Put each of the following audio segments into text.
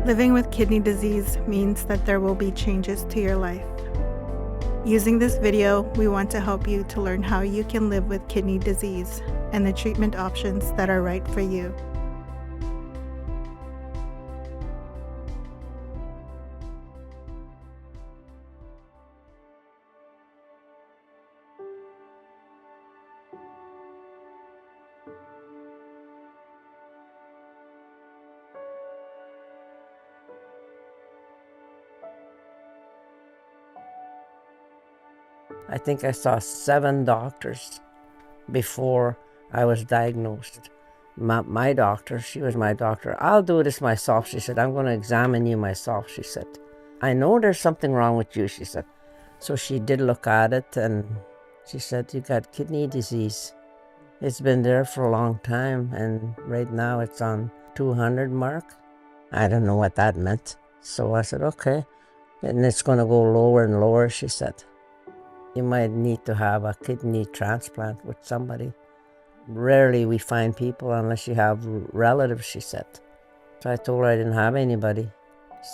Living with kidney disease means that there will be changes to your life. Using this video, we want to help you to learn how you can live with kidney disease and the treatment options that are right for you. I think I saw 7 doctors before I was diagnosed. My doctor, she was my doctor. I'll do this myself, she said. I'm going to examine you myself, she said. I know there's something wrong with you, she said. So she did look at it and she said, you got kidney disease. It's been there for a long time and right now it's on 200 mark. I don't know what that meant. So I said, okay. And it's going to go lower and lower, she said. You might need to have a kidney transplant with somebody. Rarely we find people unless you have relatives, she said. So I told her I didn't have anybody.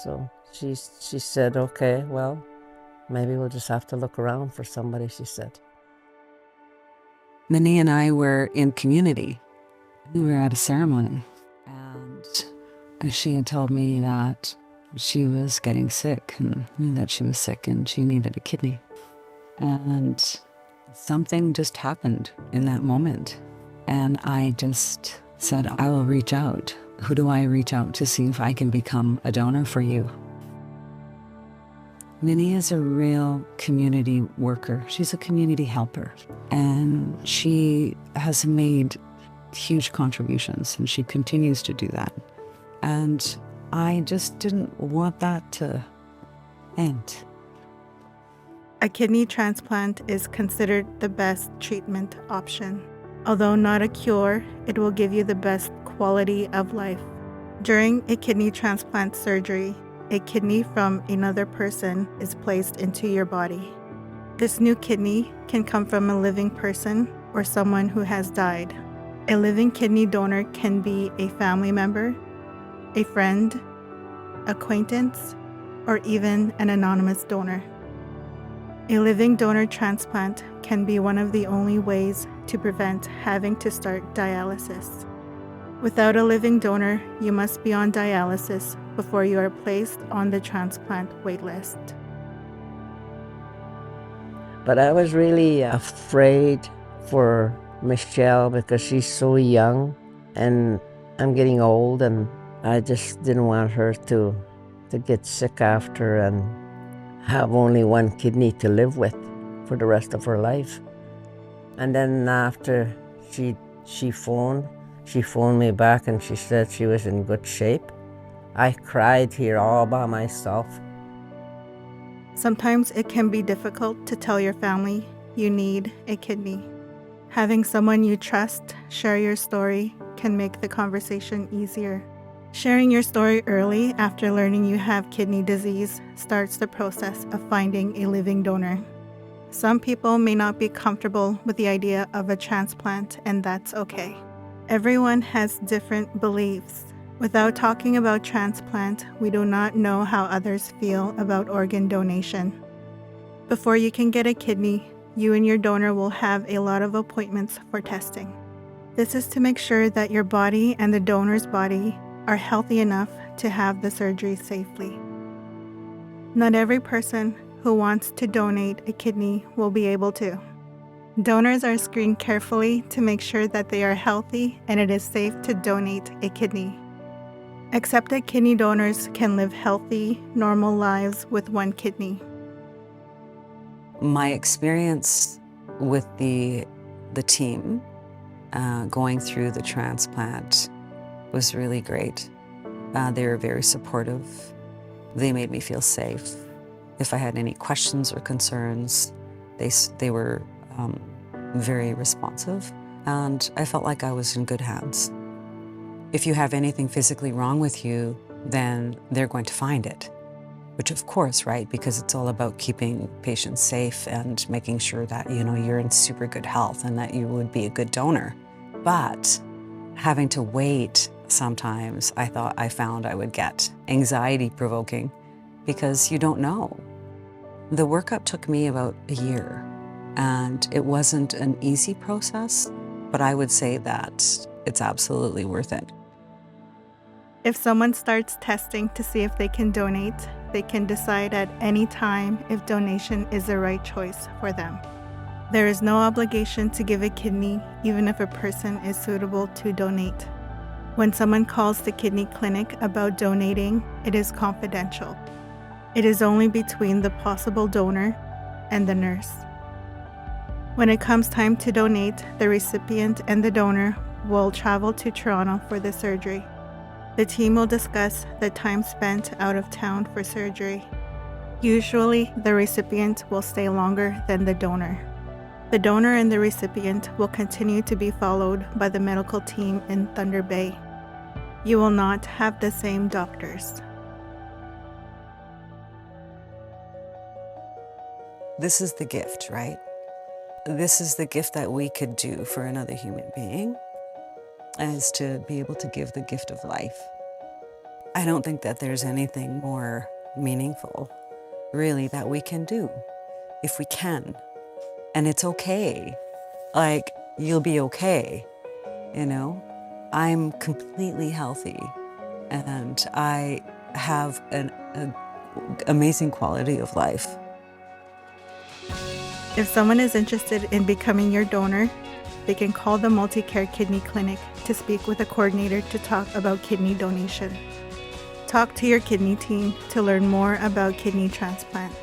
So she said, okay, well, maybe we'll just have to look around for somebody, she said. Manee and I were in community. We were at a ceremony, and she had told me that she was getting sick and that she was sick and she needed a kidney. And something just happened in that moment. And I just said, I will reach out. Who do I reach out to see if I can become a donor for you? Manee is a real community worker. She's a community helper. And she has made huge contributions and she continues to do that. And I just didn't want that to end. A kidney transplant is considered the best treatment option. Although not a cure, it will give you the best quality of life. During a kidney transplant surgery, a kidney from another person is placed into your body. This new kidney can come from a living person or someone who has died. A living kidney donor can be a family member, a friend, acquaintance, or even an anonymous donor. A living donor transplant can be one of the only ways to prevent having to start dialysis. Without a living donor, you must be on dialysis before you are placed on the transplant waitlist. But I was really afraid for Michelle because she's so young and I'm getting old and I just didn't want her to get sick after and have only one kidney to live with for the rest of her life. And then after she phoned me back and she said she was in good shape. I cried here all by myself. Sometimes it can be difficult to tell your family you need a kidney. Having someone you trust share your story can make the conversation easier. Sharing your story early after learning you have kidney disease starts the process of finding a living donor. Some people may not be comfortable with the idea of a transplant, and that's okay. Everyone has different beliefs. Without talking about transplant, we do not know how others feel about organ donation. Before you can get a kidney, you and your donor will have a lot of appointments for testing. This is to make sure that your body and the donor's body are healthy enough to have the surgery safely. Not every person who wants to donate a kidney will be able to. Donors are screened carefully to make sure that they are healthy and it is safe to donate a kidney. Accepted kidney donors can live healthy, normal lives with one kidney. My experience with the team going through the transplant was really great. They were very supportive. They made me feel safe. If I had any questions or concerns, they were very responsive, and I felt like I was in good hands. If you have anything physically wrong with you, then they're going to find it, which of course, right, because it's all about keeping patients safe and making sure that, you know, you're in super good health and that you would be a good donor. But having to wait sometimes I found I would get anxiety provoking because you don't know. The workup took me about a year, and it wasn't an easy process, but I would say that it's absolutely worth it. If someone starts testing to see if they can donate, they can decide at any time if donation is the right choice for them. There is no obligation to give a kidney, even if a person is suitable to donate. When someone calls the kidney clinic about donating, it is confidential. It is only between the possible donor and the nurse. When it comes time to donate, the recipient and the donor will travel to Toronto for the surgery. The team will discuss the time spent out of town for surgery. Usually, the recipient will stay longer than the donor. The donor and the recipient will continue to be followed by the medical team in Thunder Bay. You will not have the same doctors. This is the gift, right? This is the gift that we could do for another human being, is to be able to give the gift of life. I don't think that there's anything more meaningful, really, that we can do if we can. And it's okay. Like, you'll be okay, you know? I'm completely healthy, and I have an amazing quality of life. If someone is interested in becoming your donor, they can call the Multicare Kidney Clinic to speak with a coordinator to talk about kidney donation. Talk to your kidney team to learn more about kidney transplant.